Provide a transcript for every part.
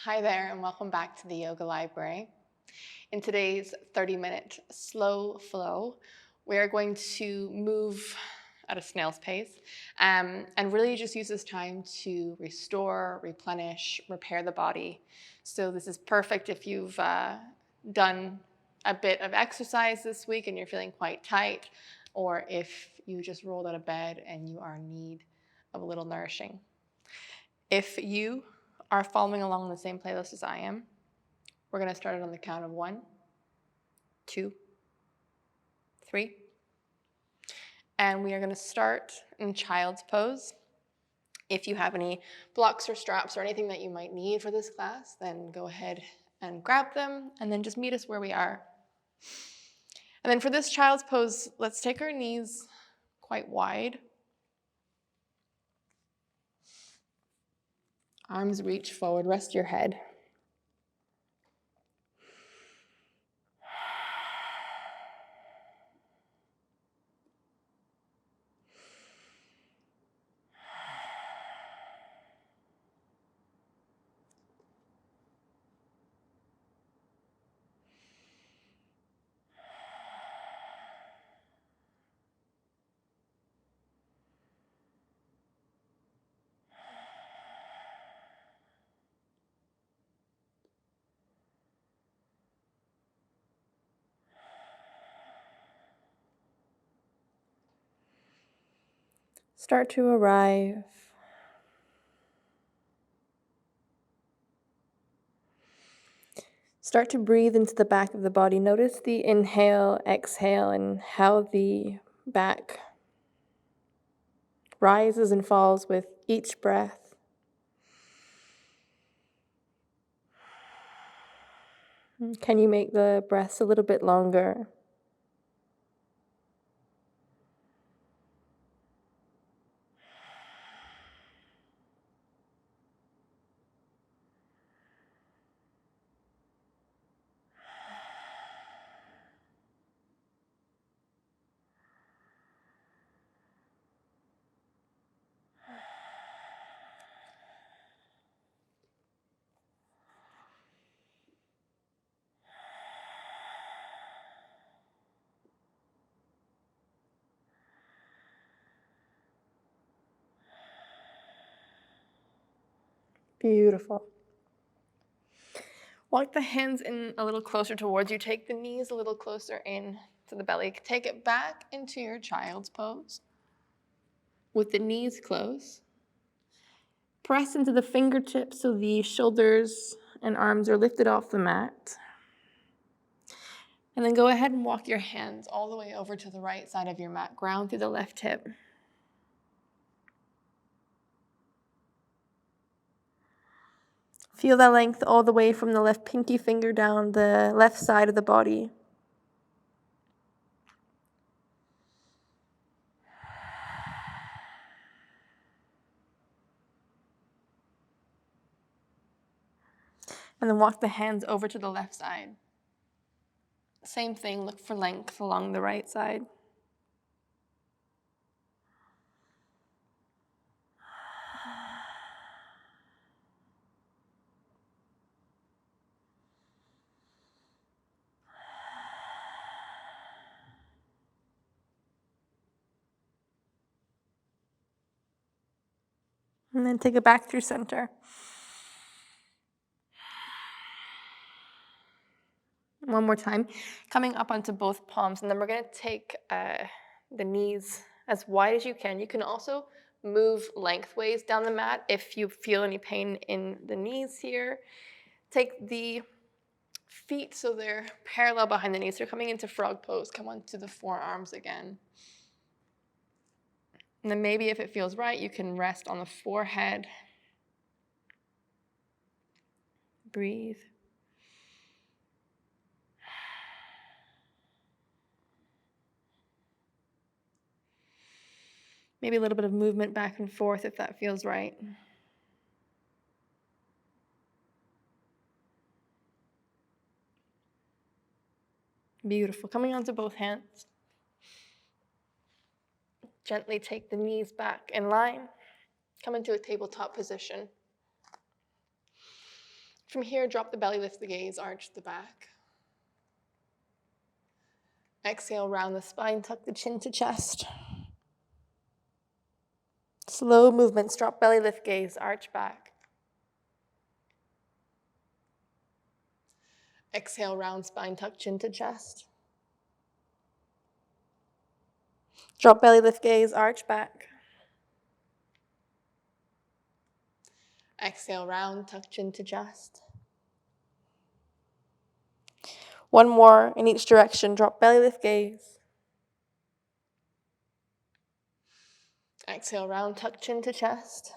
Hi there, and welcome back to the Yoga Library. In today's 30-minute slow flow, we are going to move at a snail's pace and really just use this time to restore, replenish, repair the body. So this is perfect if you've done a bit of exercise this week and you're feeling quite tight, or if you just rolled out of bed and you are in need of a little nourishing. If you are following along the same playlist as I am, we're going to start it on the count of 1, 2, 3. And we are going to start in child's pose. If you have any blocks or straps or anything that you might need for this class, then go ahead and grab them and then just meet us where we are. And then for this child's pose, let's take our knees quite wide. Arms reach forward, rest your head. Start to arrive. Start to breathe into the back of the body. Notice the inhale, exhale, and how the back rises and falls with each breath. Can you make the breaths a little bit longer? Beautiful. Walk the hands in a little closer towards you. Take the knees a little closer in to the belly. Take it back into your child's pose with the knees close. Press into the fingertips so the shoulders and arms are lifted off the mat. And then go ahead and walk your hands all the way over to the right side of your mat. Ground through the left hip. Feel that length all the way from the left pinky finger down the left side of the body. And then walk the hands over to the left side. Same thing, look for length along the right side. And then take it back through center. One more time, coming up onto both palms, and then we're going to take the knees as wide as you can. You can also move lengthways down the mat if you feel any pain in the knees here. Take the feet so they're parallel behind the knees. So you're coming into frog pose. Come onto the forearms again. And then maybe if it feels right, you can rest on the forehead. Breathe. Maybe a little bit of movement back and forth if that feels right. Beautiful. Coming onto both hands. Gently take the knees back in line. Come into a tabletop position. From here, drop the belly, lift the gaze, arch the back. Exhale, round the spine, tuck the chin to chest. Slow movements, drop belly, lift gaze, arch back. Exhale, round spine, tuck chin to chest. Drop belly, lift gaze, arch back. Exhale, round, tuck chin to chest. One more in each direction, drop belly, lift gaze. Exhale, round, tuck chin to chest.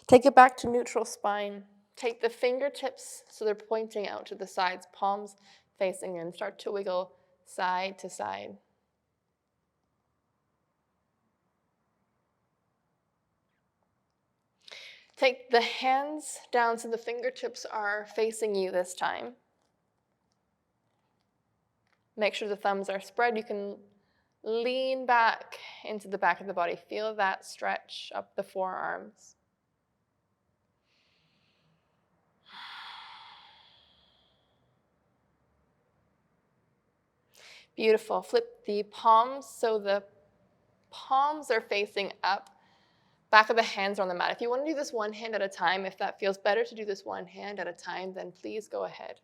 Take it back to neutral spine. Take the fingertips so they're pointing out to the sides, palms facing in. Start to wiggle side to side. Take the hands down so the fingertips are facing you this time. Make sure the thumbs are spread. You can lean back into the back of the body. Feel that stretch up the forearms. Beautiful. Flip the palms so the palms are facing up. Back of the hands are on the mat. If you want to do this one hand at a time, if that feels better to do this one hand at a time, then please go ahead.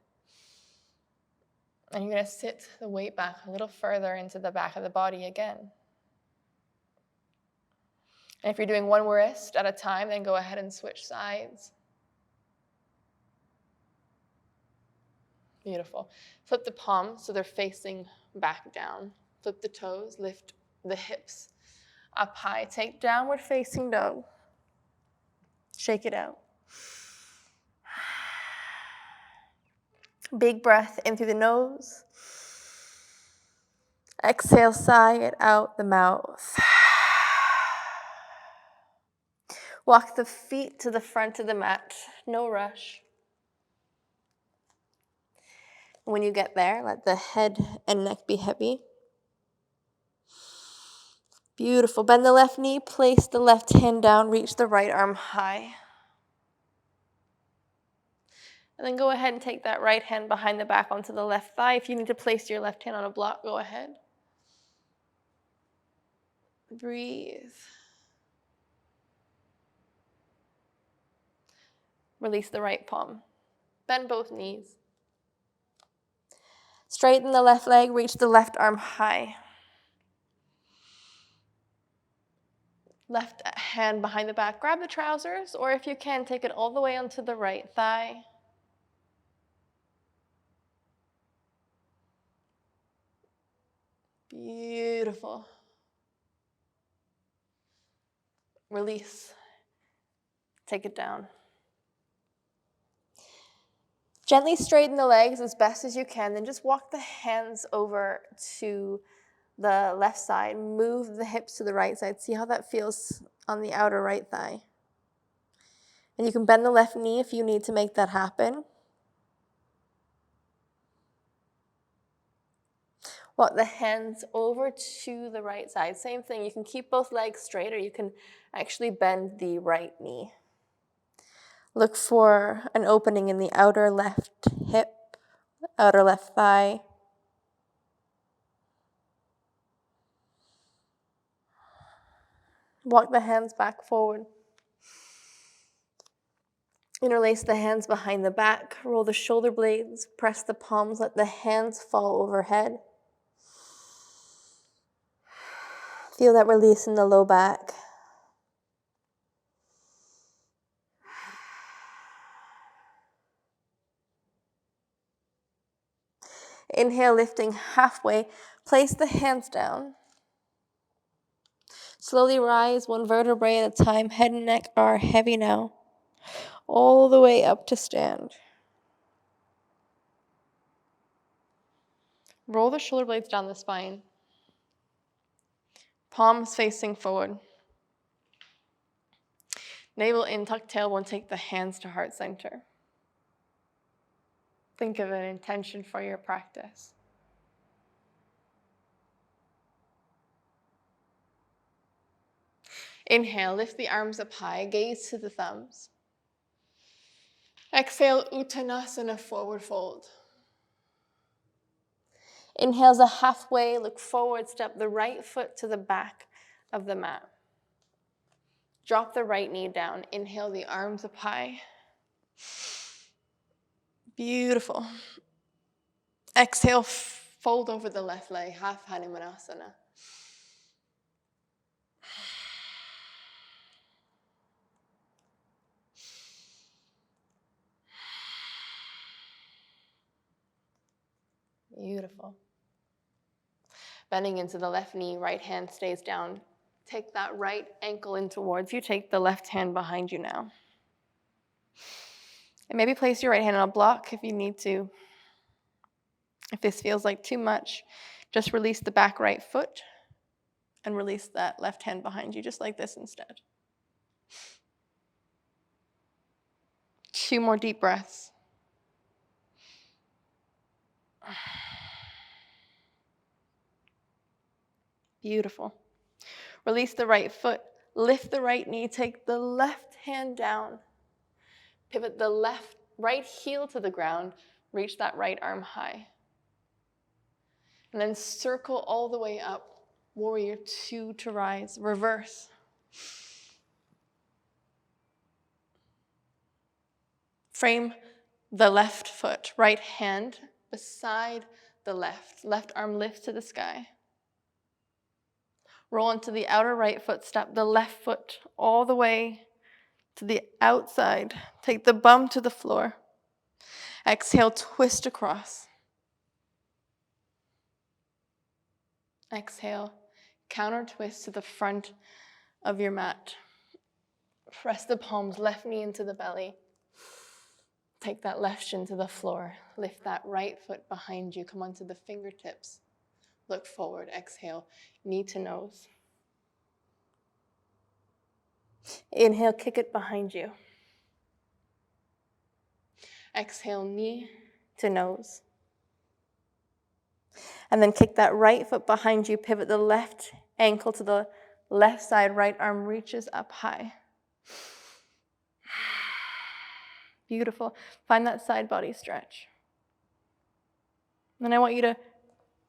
And you're going to sit the weight back a little further into the back of the body again. And if you're doing one wrist at a time, then go ahead and switch sides. Beautiful. Flip the palms so they're facing back down. Flip the toes, lift the hips up high. Take downward facing dog. Shake it out. Big breath in through the nose. Exhale, sigh it out the mouth. Walk the feet to the front of the mat. No rush. When you get there, let the head and neck be heavy. Beautiful. Bend the left knee, place the left hand down, reach the right arm high. And then go ahead and take that right hand behind the back onto the left thigh. If you need to place your left hand on a block, go ahead. Breathe. Release the right palm. Bend both knees. Straighten the left leg, reach the left arm high. Left hand behind the back. Grab the trousers, or if you can, take it all the way onto the right thigh. Beautiful. Release. Take it down. Gently straighten the legs as best as you can, then just walk the hands over to the left side. Move the hips to the right side. See how that feels on the outer right thigh. And you can bend the left knee if you need to make that happen. Walk the hands over to the right side. Same thing. You can keep both legs straight, or you can actually bend the right knee. Look for an opening in the outer left hip, outer left thigh. Walk the hands back forward. Interlace the hands behind the back. Roll the shoulder blades. Press the palms. Let the hands fall overhead. Feel that release in the low back. Inhale, lifting halfway. Place the hands down. Slowly rise one vertebrae at a time. Head and neck are heavy now. All the way up to stand. Roll the shoulder blades down the spine. Palms facing forward. Navel in, tuck tailbone, take the hands to heart center. Think of an intention for your practice. Inhale, lift the arms up high, gaze to the thumbs. Exhale, Uttanasana, forward fold. Inhale's a halfway, look forward, step the right foot to the back of the mat. Drop the right knee down. Inhale the arms up high. Beautiful. Exhale, fold over the left leg, half Hanumanasana. Beautiful. Bending into the left knee, right hand stays down. Take that right ankle in towards you. Take the left hand behind you now. And maybe place your right hand on a block if you need to. If this feels like too much, just release the back right foot and release that left hand behind you, just like this instead. 2 more deep breaths. Beautiful. Release the right foot, lift the right knee, take the left hand down, pivot the right heel to the ground, reach that right arm high. And then circle all the way up, warrior 2 to rise, reverse. Frame the left foot, right hand beside the left arm lifts to the sky. Roll into the outer right foot, step the left foot all the way to the outside. Take the bum to the floor. Exhale, twist across. Exhale, counter twist to the front of your mat. Press the palms, left knee into the belly. Take that left shin to the floor. Lift that right foot behind you. Come onto the fingertips. Look forward. Exhale, knee to nose. Inhale, kick it behind you. Exhale, knee to nose. And then kick that right foot behind you. Pivot the left ankle to the left side. Right arm reaches up high. Beautiful. Find that side body stretch. Then I want you to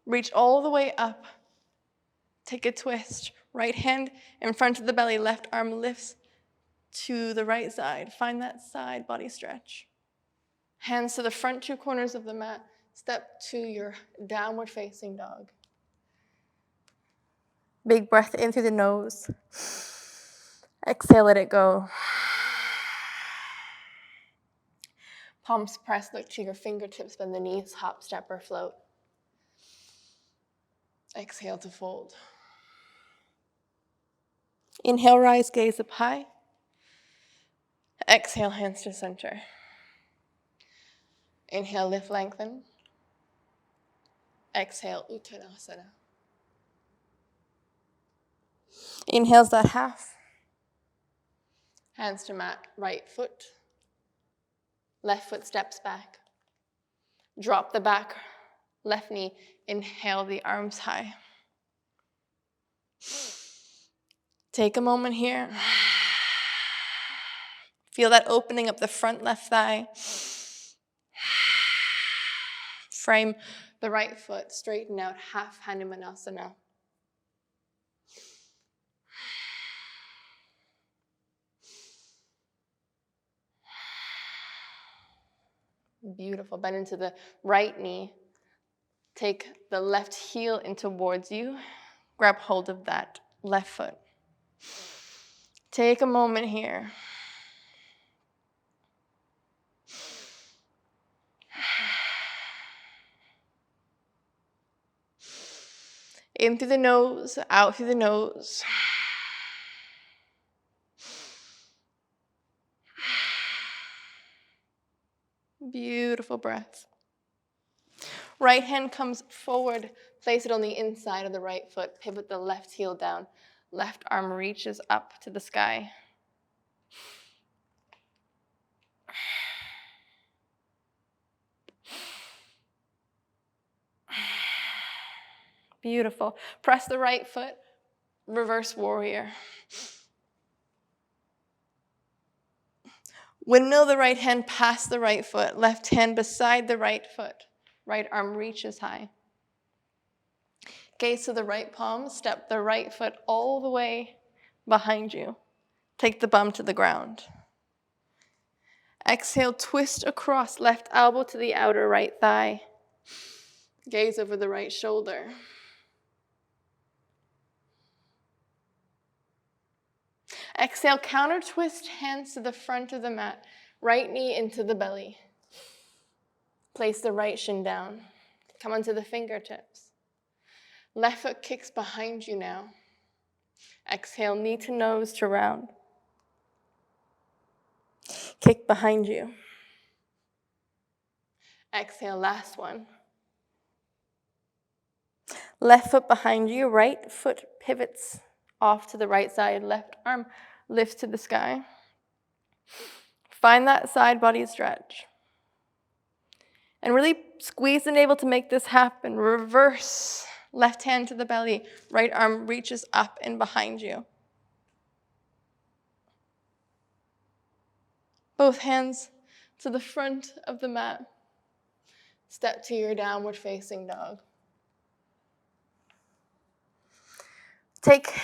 reach all the way up. Take a twist. Right hand in front of the belly. Left arm lifts to the right side. Find that side body stretch. Hands to the front 2 corners of the mat. Step to your downward facing dog. Big breath in through the nose. Exhale, let it go. Palms press, look to your fingertips, bend the knees, hop, step, or float. Exhale to fold. Inhale, rise, gaze up high. Exhale, hands to center. Inhale, lift, lengthen. Exhale, Uttanasana. Inhale's that half. Hands to mat, right foot. Left foot steps back. Drop the back, left knee. Inhale the arms high. Take a moment here. Feel that opening up the front left thigh. Frame the right foot, straighten out, half Hanumanasana. Beautiful. Bend into the right knee. Take the left heel in towards you. Grab hold of that left foot. Take a moment here. In through the nose, out through the nose. Beautiful breath. Right hand comes forward. Place it on the inside of the right foot. Pivot the left heel down. Left arm reaches up to the sky. Beautiful. Press the right foot. Reverse warrior. Windmill the right hand past the right foot, left hand beside the right foot. Right arm reaches high. Gaze to the right palm, step the right foot all the way behind you. Take the bum to the ground. Exhale, twist across, left elbow to the outer right thigh. Gaze over the right shoulder. Exhale, counter twist, hands to the front of the mat. Right knee into the belly. Place the right shin down. Come onto the fingertips. Left foot kicks behind you now. Exhale, knee to nose to round. Kick behind you. Exhale, last one. Left foot behind you, right foot pivots off to the right side, left arm lifts to the sky. Find that side body stretch. And really squeeze the navel to make this happen. Reverse, left hand to the belly, right arm reaches up and behind you. Both hands to the front of the mat. Step to your downward facing dog. Take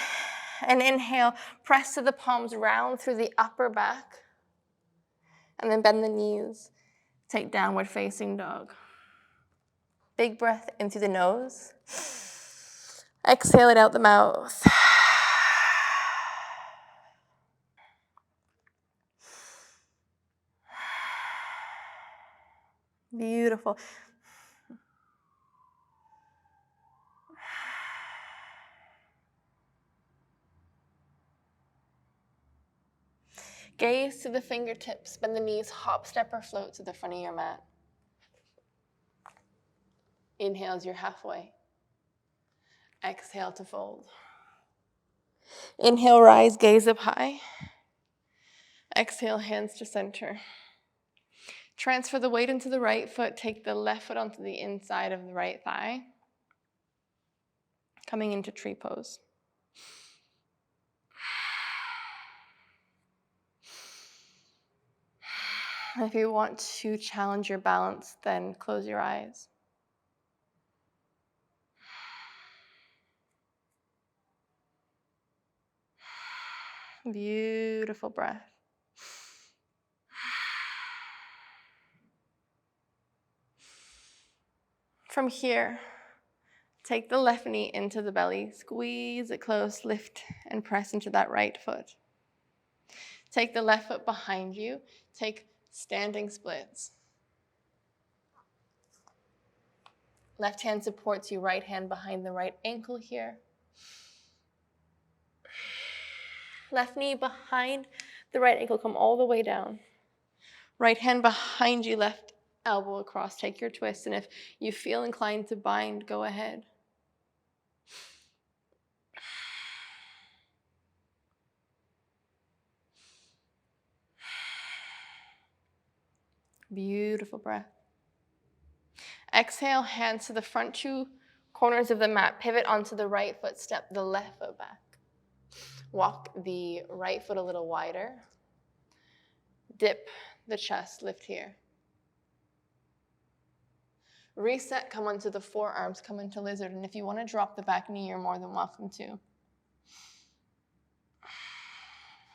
an inhale, press to the palms, round through the upper back, and then bend the knees. Take downward facing dog. Big breath in through the nose. Exhale it out the mouth. Beautiful. Gaze to the fingertips, bend the knees, hop, step, or float to the front of your mat. Inhale as you're halfway. Exhale to fold. Inhale, rise, gaze up high. Exhale, hands to center. Transfer the weight into the right foot. Take the left foot onto the inside of the right thigh. Coming into tree pose. If you want to challenge your balance, then close your eyes. Beautiful breath. From here, take the left knee into the belly, squeeze it close, lift and press into that right foot. Take the left foot behind you, take standing splits. Left hand supports you, right hand behind the right ankle here. Left knee behind the right ankle, come all the way down. Right hand behind you, left elbow across, take your twist, and if you feel inclined to bind, go ahead. Beautiful breath. Exhale, hands to the front two corners of the mat, pivot onto the right foot, step the left foot back. Walk the right foot a little wider. Dip the chest, lift here. Reset, come onto the forearms, come into lizard, and if you want to drop the back knee, you're more than welcome to.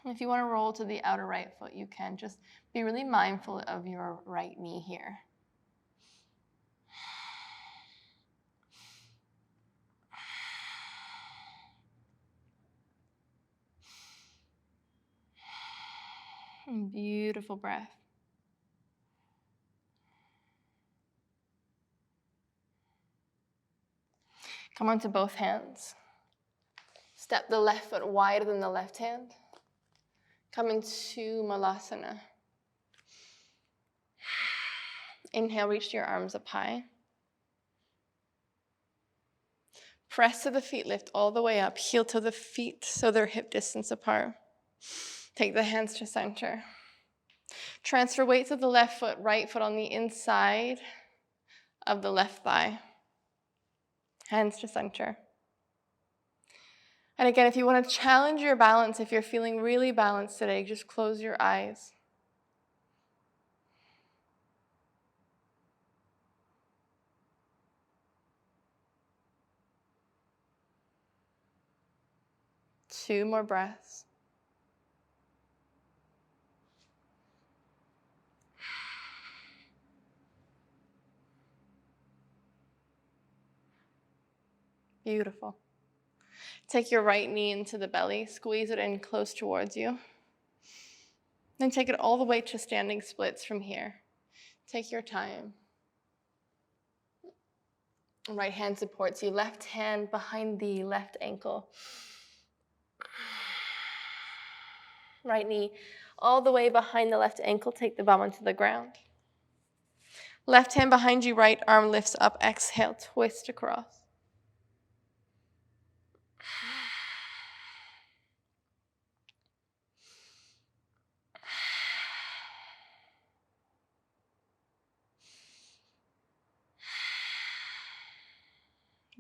If you want to roll to the outer right foot, you can. Just be really mindful of your right knee here. Beautiful breath. Come onto both hands. Step the left foot wider than the left hand. Come into Malasana. Inhale, reach your arms up high. Press to the feet, lift all the way up. Heel to the feet so they're hip distance apart. Take the hands to center. Transfer weight to the left foot, right foot on the inside of the left thigh. Hands to center. And again, if you want to challenge your balance, if you're feeling really balanced today, just close your eyes. 2 more breaths. Beautiful. Take your right knee into the belly, squeeze it in close towards you. Then take it all the way to standing splits from here. Take your time. Right hand supports you, left hand behind the left ankle. Right knee all the way behind the left ankle, take the bum onto the ground. Left hand behind you, right arm lifts up, exhale, twist across.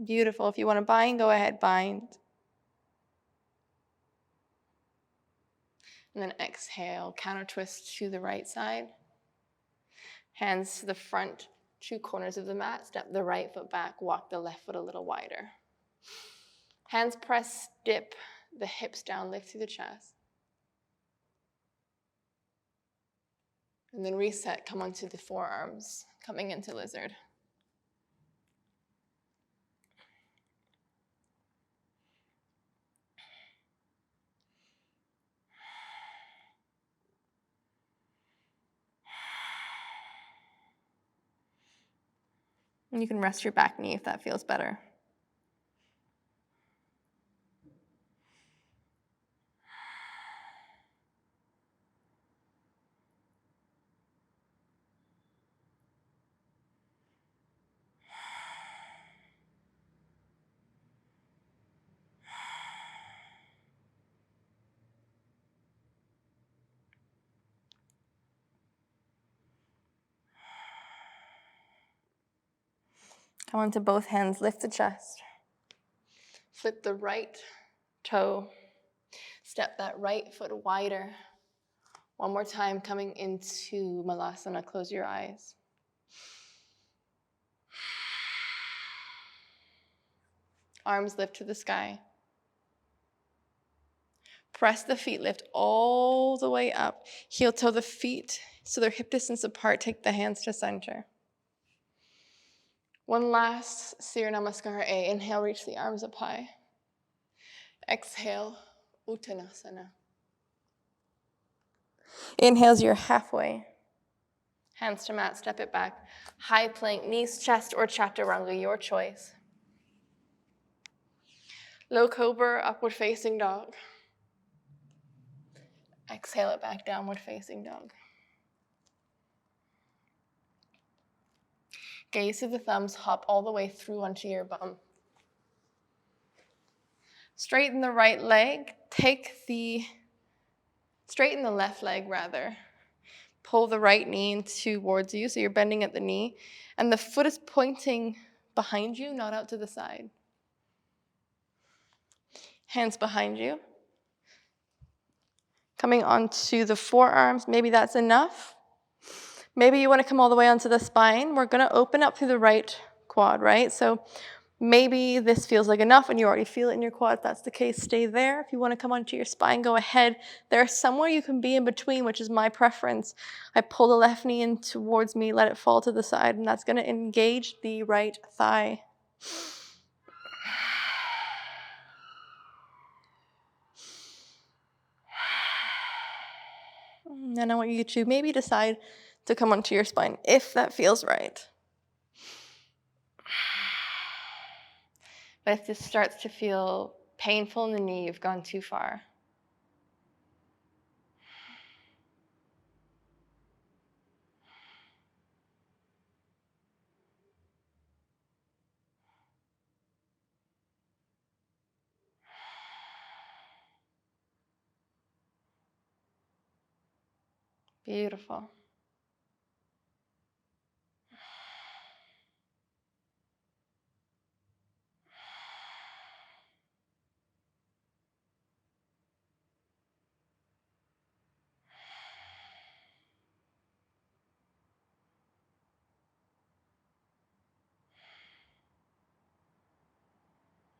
Beautiful. If you want to bind, go ahead, bind. And then exhale, counter twist to the right side. Hands to the front, 2 corners of the mat. Step the right foot back, walk the left foot a little wider. Hands press, dip the hips down, lift through the chest. And then reset, come onto the forearms, coming into lizard. And you can rest your back knee if that feels better. Come onto both hands, lift the chest. Flip the right toe. Step that right foot wider. One more time, coming into Malasana. Close your eyes. Arms lift to the sky. Press the feet, lift all the way up. Heel toe the feet so they're hip distance apart. Take the hands to center. One last Surya Namaskar A. Inhale, reach the arms up high. Exhale, Uttanasana. Inhales, you're halfway. Hands to mat, step it back. High plank, knees, chest, or chaturanga, your choice. Low cobra, upward facing dog. Exhale it back, downward facing dog. Gaze through the thumbs, hop all the way through onto your bum. Straighten the right leg, straighten the left leg rather. Pull the right knee in towards you, so you're bending at the knee. And the foot is pointing behind you, not out to the side. Hands behind you. Coming onto the forearms, maybe that's enough. Maybe you want to come all the way onto the spine. We're going to open up through the right quad, right? So maybe this feels like enough and you already feel it in your quad. If that's the case, stay there. If you want to come onto your spine, go ahead. There's somewhere you can be in between, which is my preference. I pull the left knee in towards me, let it fall to the side, and that's going to engage the right thigh. And then I want you to maybe decide to come onto your spine if that feels right. But if this starts to feel painful in the knee, you've gone too far. Beautiful.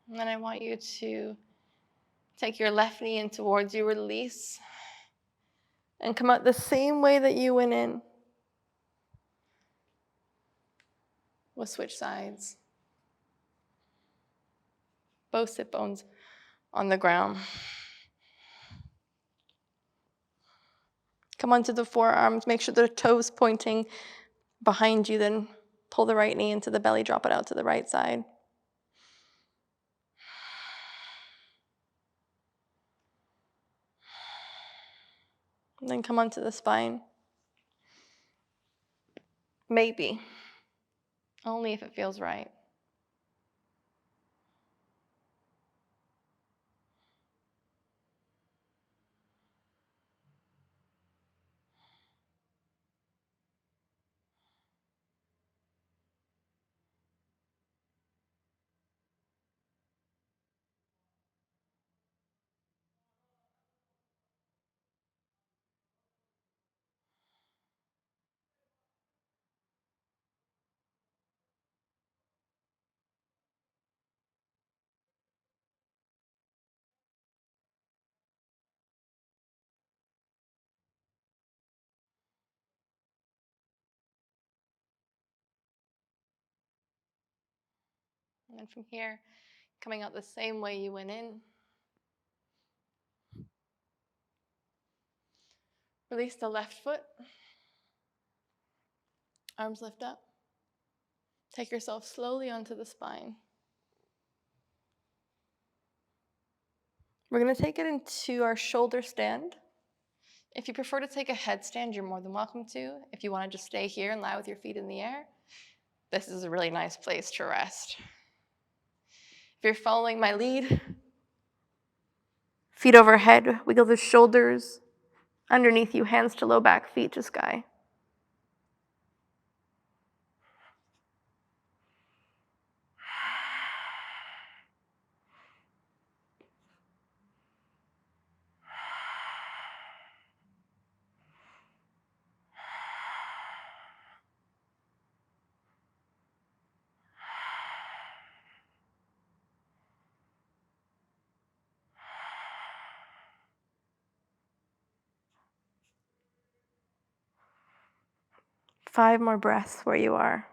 And then I want you to Take your left knee in towards you, release. And come out the same way that you went in. We'll switch sides. Both sit bones on the ground. Come onto the forearms. Make sure the toes pointing behind you. Then pull the right knee into the belly. Drop it out to the right side. And then come onto the spine. Maybe. Only if it feels right. And then from here, coming out the same way you went in. Release the left foot. Arms lift up. Take yourself slowly onto the spine. We're going to take it into our shoulder stand. If you prefer to take a headstand, you're more than welcome to. If you want to just stay here and lie with your feet in the air, this is a really nice place to rest. If you're following my lead, feet overhead, wiggle the shoulders underneath you, hands to low back, feet to sky. Five more breaths where you are.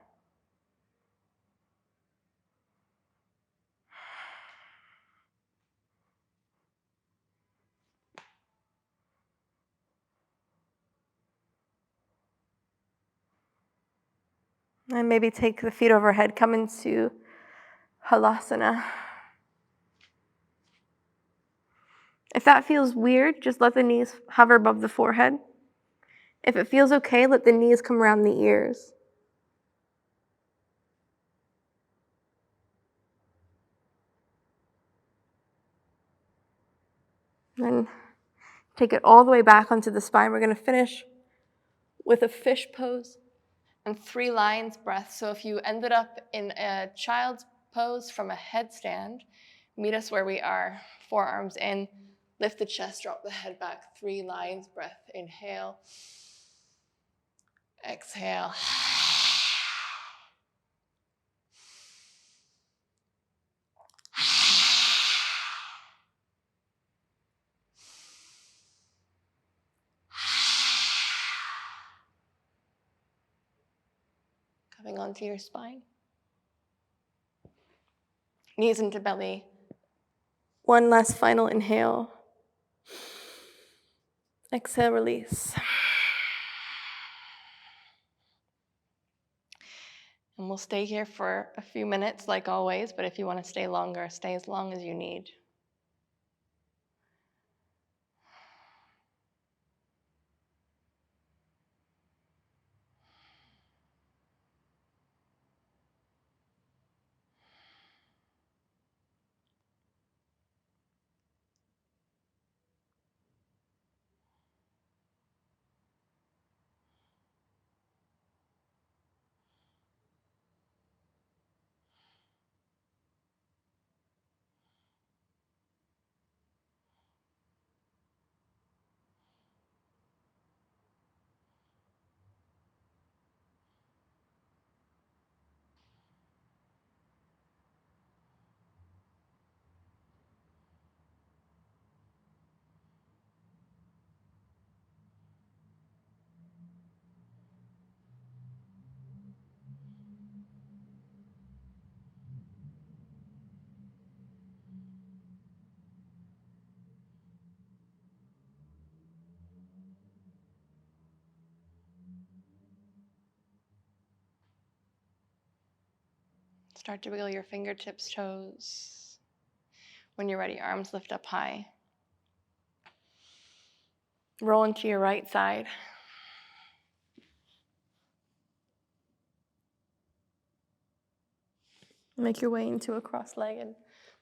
And maybe take the feet overhead, come into Halasana. If that feels weird, just let the knees hover above the forehead. If it feels okay, let the knees come around the ears. Then take it all the way back onto the spine. We're going to finish with a fish pose and 3 lines breath. So if you ended up in a child's pose from a headstand, meet us where we are. Forearms in, lift the chest, drop the head back. 3 lines breath. Inhale. Exhale. Coming onto your spine. Knees into belly. One last final inhale. Exhale, release. And we'll stay here for a few minutes like always, but if you want to stay longer, stay as long as you need. Start to wiggle your fingertips, toes. When you're ready, arms lift up high. Roll into your right side. Make your way into a cross-legged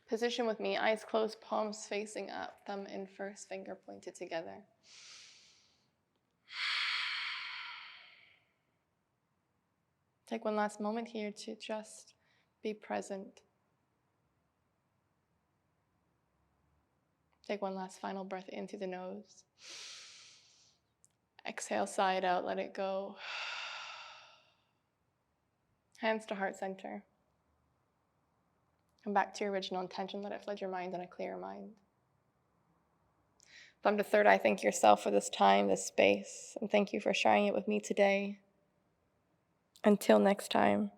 position with me. Eyes closed, palms facing up, thumb in first, finger pointed together. Take one last moment here to just be present. Take one last final breath in through the nose. Exhale, sigh it out, let it go. Hands to heart center. Come back to your original intention. Let it flood your mind on a clear mind. Thumb to third eye, thank yourself for this time, this space, and thank you for sharing it with me today. Until next time.